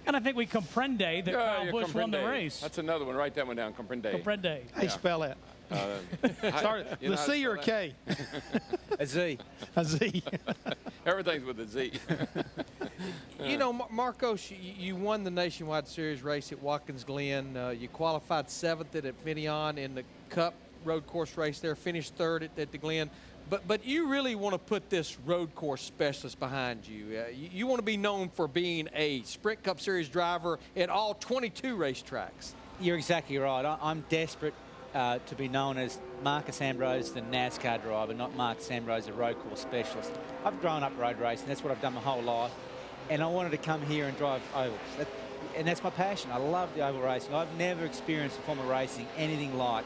And I think we comprende that Kyle Busch won the race. That's another one. Write that one down, comprende. Comprende. How you spell that? Start the C or a K? A Z. A Z. Everything's with a Z. You know, Marcos, you won the Nationwide Series race at Watkins Glen. You qualified 7th at Finian in the Cup road course race there, finished 3rd at the Glen. But you really want to put this road course specialist behind you. You want to be known for being a Sprint Cup Series driver at all 22 racetracks. You're exactly right. I'm desperate to be known as Marcus Ambrose, the NASCAR driver, not Marcus Ambrose, the road course specialist. I've grown up road racing. That's what I've done my whole life. And I wanted to come here and drive ovals. And that's my passion. I love the oval racing. I've never experienced a form of racing anything like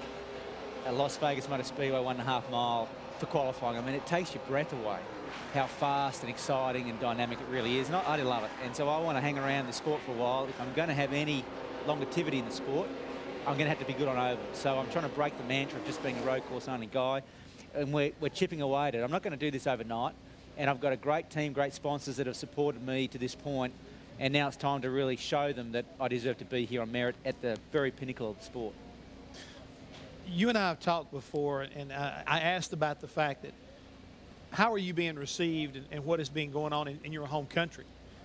a Las Vegas Motor Speedway 1.5 mile for qualifying. I mean, it takes your breath away, how fast and exciting and dynamic it really is. And I love it. And so I want to hang around the sport for a while. If I'm going to have any longevity in the sport, I'm going to have to be good on oval. So I'm trying to break the mantra of just being a road course only guy. And we're chipping away at it. I'm not going to do this overnight. And I've got a great team, great sponsors that have supported me to this point. And now it's time to really show them that I deserve to be here on merit at the very pinnacle of the sport. You and I have talked before, and I asked about the fact that how are you being received and what is being going on in your home country?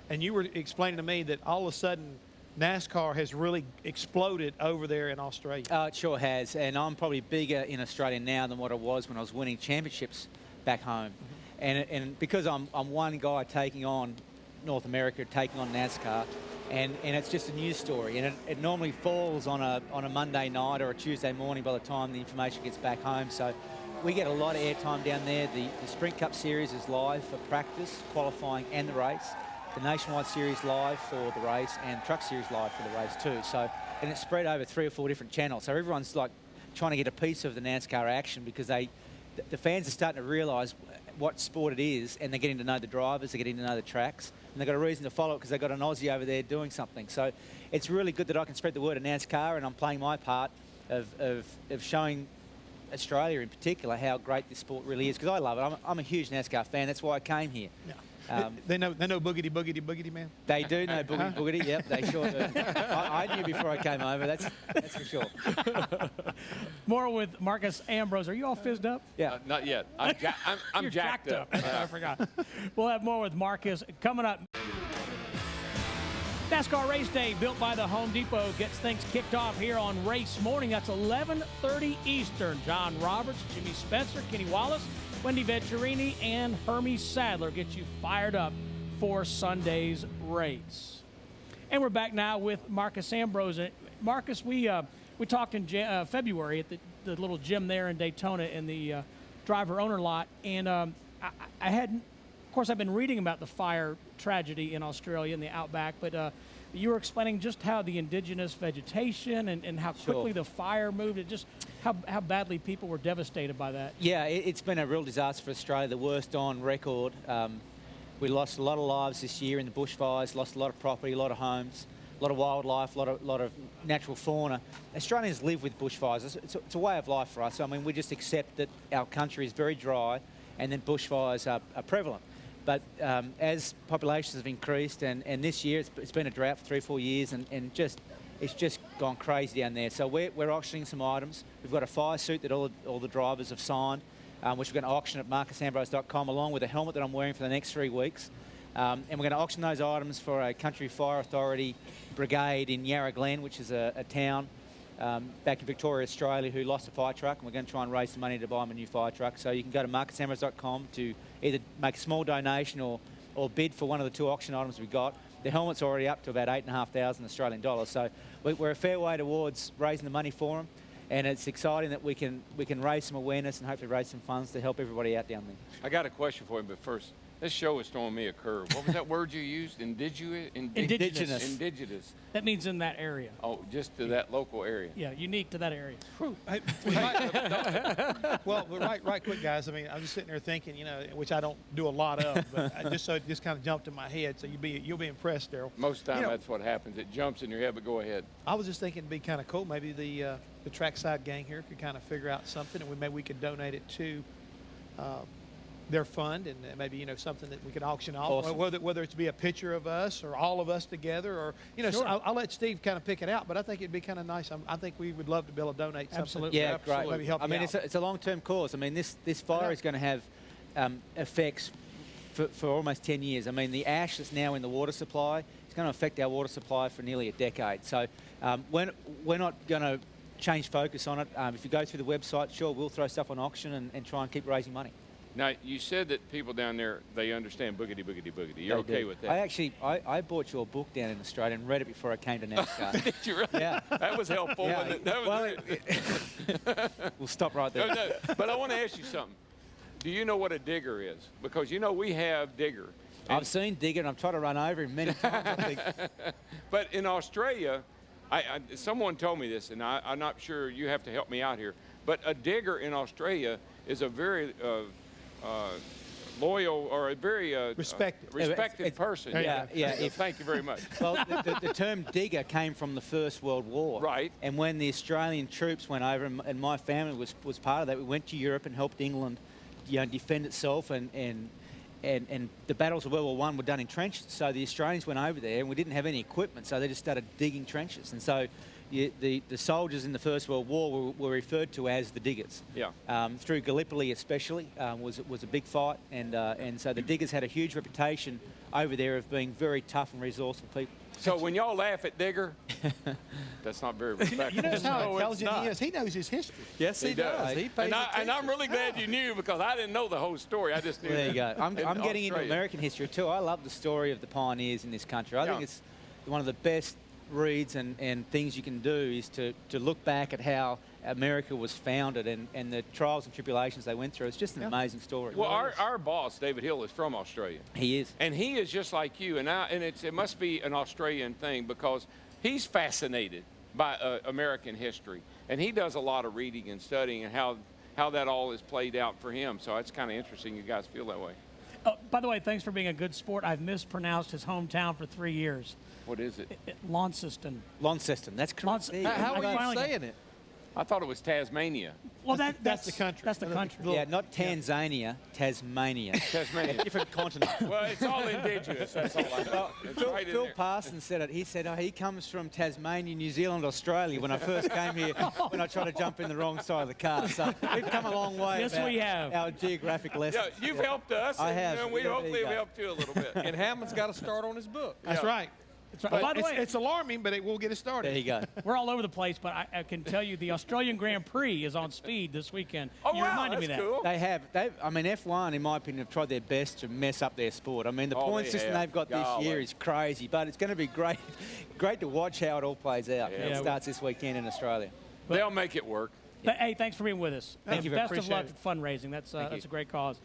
And you were explaining to me that all of a sudden NASCAR has really exploded over there in Australia. It sure has, and I'm probably bigger in Australia now than what I was when I was winning championships back home. And because I'm one guy taking on North America, taking on NASCAR, and it's just a news story, and it normally falls on a Monday night or a Tuesday morning by the time the information gets back home. So we get a lot of airtime down there. The Sprint Cup Series is live for practice, qualifying, and the race. The Nationwide Series live for the race, and Truck Series live for the race too. So, and it's spread over 3 or 4 different channels. So everyone's like trying to get a piece of the NASCAR action because the fans are starting to realise what sport it is, and they're getting to know the drivers, they're getting to know the tracks, and they've got a reason to follow it because they've got an Aussie over there doing something. So it's really good that I can spread the word of NASCAR, and I'm playing my part of showing Australia in particular how great this sport really is, because I love it. I'm a huge NASCAR fan. That's why I came here. Yeah. They know boogity, boogity, boogity, man. They do know boogity, boogity. Yep, they sure do. I knew before I came over. That's for sure. More with Marcus Ambrose. Are you all fizzed up? Yeah. Not yet. I'm jacked up. I forgot. We'll have more with Marcus coming up. NASCAR Race Day, built by the Home Depot, gets things kicked off here on race morning. That's 11:30 Eastern. John Roberts, Jimmy Spencer, Kenny Wallace, Wendy Venturini, and Hermie Sadler get you fired up for Sunday's race. And we're back now with Marcus Ambrose. Marcus, we talked in February at the little gym there in Daytona in the driver-owner lot, and I hadn't, of course, I've been reading about the fire tragedy in Australia in the outback, but you were explaining just how the indigenous vegetation and how quickly the fire moved, it just how badly people were devastated by that. Yeah, it's been a real disaster for Australia, the worst on record. We lost a lot of lives this year in the bushfires, lost a lot of property, a lot of homes, a lot of wildlife, a lot of natural fauna. Australians live with bushfires. It's a way of life for us. I mean, we just accept that our country is very dry and then bushfires are prevalent. But as populations have increased, and this year it's been a drought for 3 or 4 years, and it's just gone crazy down there. So we're auctioning some items. We've got a fire suit that all the drivers have signed, which we're going to auction at marcusambrose.com, along with a helmet that I'm wearing for the next 3 weeks. And we're going to auction those items for a Country Fire Authority brigade in Yarra Glen, which is a town back in Victoria, Australia, who lost a fire truck, and we're going to try and raise some money to buy them a new fire truck. So you can go to marcusambrose.com to either make a small donation or bid for one of the 2 auction items we've got. The helmet's already up to about 8,500 Australian dollars. So we're a fair way towards raising the money for them, and it's exciting that we can raise some awareness and hopefully raise some funds to help everybody out down there. I got a question for you, but first, this show is throwing me a curve. What was that word you used? Indigenous. Indigenous. That means in that area. Oh, just to that local area. Yeah, unique to that area. Well, right quick, guys. I mean, I'm just sitting there thinking, which I don't do a lot of, but it just kind of jumped in my head. So you'll be impressed, Daryl. Most of the time, that's what happens. It jumps in your head, but go ahead. I was just thinking it'd be kind of cool. Maybe the Trackside gang here could kind of figure out something, and maybe we could donate it to their fund, and maybe, you know, something that we could auction off, Awesome. whether it's be a picture of us or all of us together, or, you know, so I'll let Steve kind of pick it out, but I think it'd be kind of nice. I think we would love to be able to donate something. Absolutely. Yeah, great. Maybe help I mean, you out. it's a long-term cause. I mean, this fire is going to have effects for almost 10 years. I mean, the ash that's now in the water supply is going to affect our water supply for nearly a decade. So we're not going to change focus on it. If you go through the website, sure, we'll throw stuff on auction and try and keep raising money. Now, you said that people down there, they understand boogity, boogity, boogity. You're They okay do. with that? I actually, I bought your book down in Australia and read it before I came to NASCAR. Did you really? Yeah. That was helpful. Yeah. Wasn't it? That was Well, we'll stop right there. No, but I want to ask you something. Do you know what a digger is? Because, you know, we have digger. I've seen Digger, and I've tried to run over him many times. I think. But in Australia, someone told me this, and I'm not sure, you have to help me out here, but a digger in Australia is a very loyal or a very respected person. Yeah. Thank you very much. Well, the term digger came from the First World War. Right. And when the Australian troops went over, and my family was part of that, we went to Europe and helped England, you know, defend itself, and the battles of World War I were done in trenches. So the Australians went over there, and we didn't have any equipment, so they just started digging trenches. And so the soldiers in the First World War were referred to as the diggers. Yeah. Through Gallipoli especially was a big fight, and so the diggers had a huge reputation over there of being very tough and resourceful people. So when y'all laugh at digger, that's not very respectful. You know how No, it's intelligent he not. is. He knows his history. Yes, he does. He pays And I'm attention. really glad you knew, because I didn't know the whole story. I just knew. There you go. I'm in getting into Australia. American history too. I love the story of the pioneers in this country. I think Yeah. it's one of the best reads and things you can do is to look back at how America was founded and the trials and tribulations they went through. It's just an amazing story. Well, our boss, David Hill, is from Australia. He is. And he is just like you, and it must be an Australian thing, because he's fascinated by American history, and he does a lot of reading and studying and how that all is played out for him. So it's kind of interesting you guys feel that way. Oh, by the way, thanks for being a good sport. I've mispronounced his hometown for 3 years. What is it? Launceston. Launceston. That's correct. Launceston. There you go. How I are you finally- saying it? I thought it was Tasmania. Well, That's the country. That's the country. Yeah, not Tanzania, Tasmania. Tasmania. Different continent. Well, it's all indigenous. That's all I know. It's right in Phil there. Parson said it. He said, he comes from Tasmania, New Zealand, Australia. When I first came here, when I tried to jump in the wrong side of the car. So we've come a long way. Yes, about we have. Our geographic lessons. Yeah, you've helped us. I have. And we There you hopefully go. have helped you a little bit. And Hammond's got to start on his book. That's Yeah. right. That's right. But By the way, it's alarming, but it will get us started. There you go. we're all over the place, but I can tell you the Australian Grand Prix is on speed this weekend. Oh, You wow, reminded me that's of that. cool. I mean, F1, in my opinion, have tried their best to mess up their sport. I mean, the Oh, point they system have. they've got this year Golly. is crazy, but it's going to be great to watch how it all plays out. Yeah. It starts this weekend in Australia. They'll make it work. Hey, thanks for being with us. Thank you. Best of Appreciate luck it. at fundraising. That's a great cause.